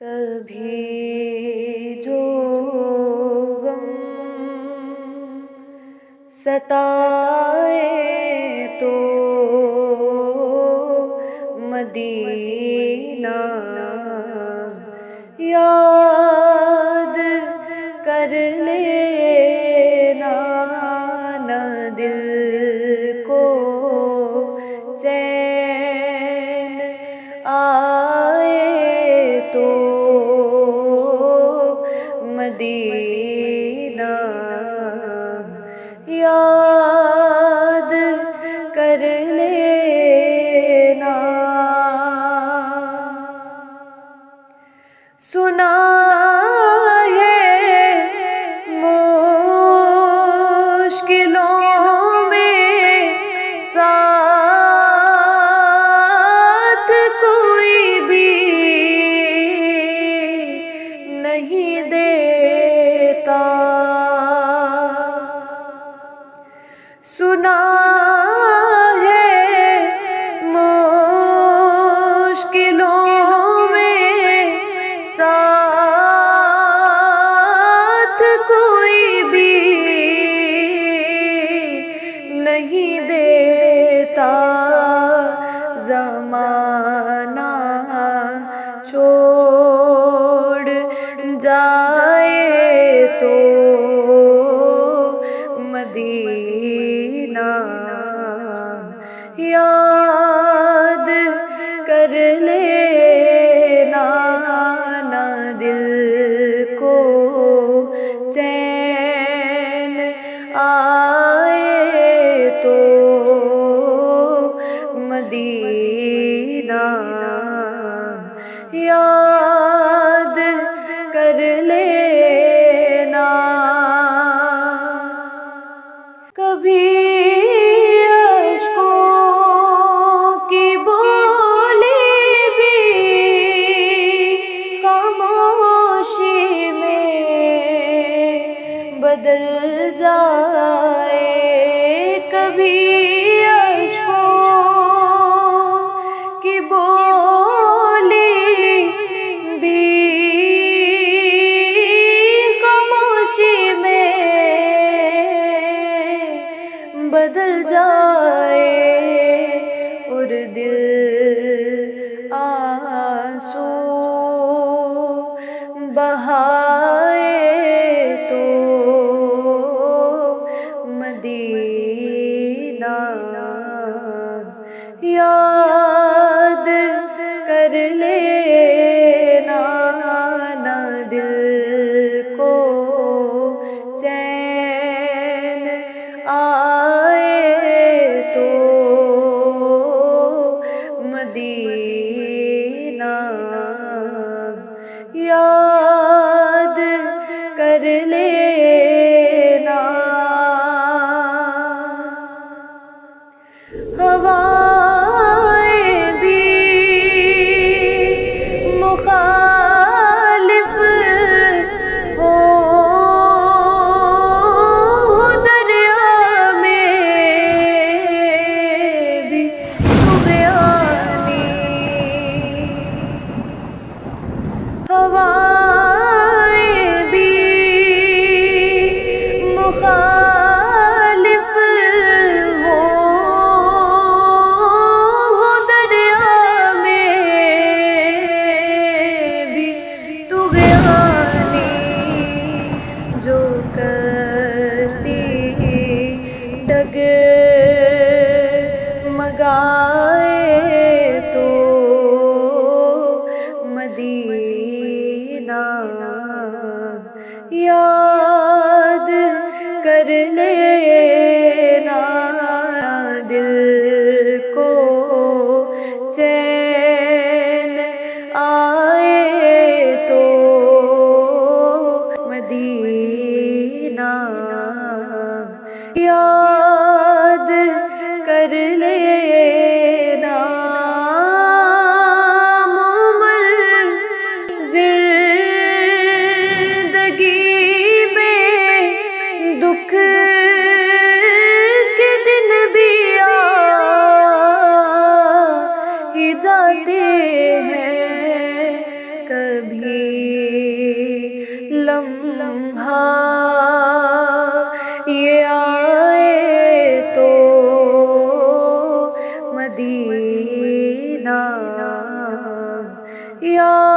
کبھی جو غم ستائے تو مدینہ یاد کر لینا، نہ دل کو چین آئے تو مدینہ یاد کر لینا۔ سنا ہے مشکلوں میں ساتھ کوئی بھی نہیں دیتا، سنا ہے مشکلوں میں ساتھ کوئی بھی نہیں دیتا، زمانہ چھوڑ جائے تو مدینہ یاد کر لینا، نہ دل کو چین آئے تو مدینہ یاد کر لینا۔ کبھی اشکوں کی بولی بھی خاموشی میں بدل جائے، کبھی اشکوں کی بولی بھی خاموشی میں بدل جائے، اور دل آنسو بہائے تو مدینہ یاد کر لینا، نہ دل کو چین آئے تو مدینہ یاد کر لینا۔ ہوائیں بھی مخالف ہوں، دریا میں بھی طغیانی، ہوائیں بھی مخالف ہوں، دریا میں بھی طغیانی، جو کشتی ڈگمگائے تو مدینہ یاد کر لینا، دل کو چین آئے تو مدینہ یاد کر لینا۔ زندگی لمحہ یہ آئے تو مدینہ یا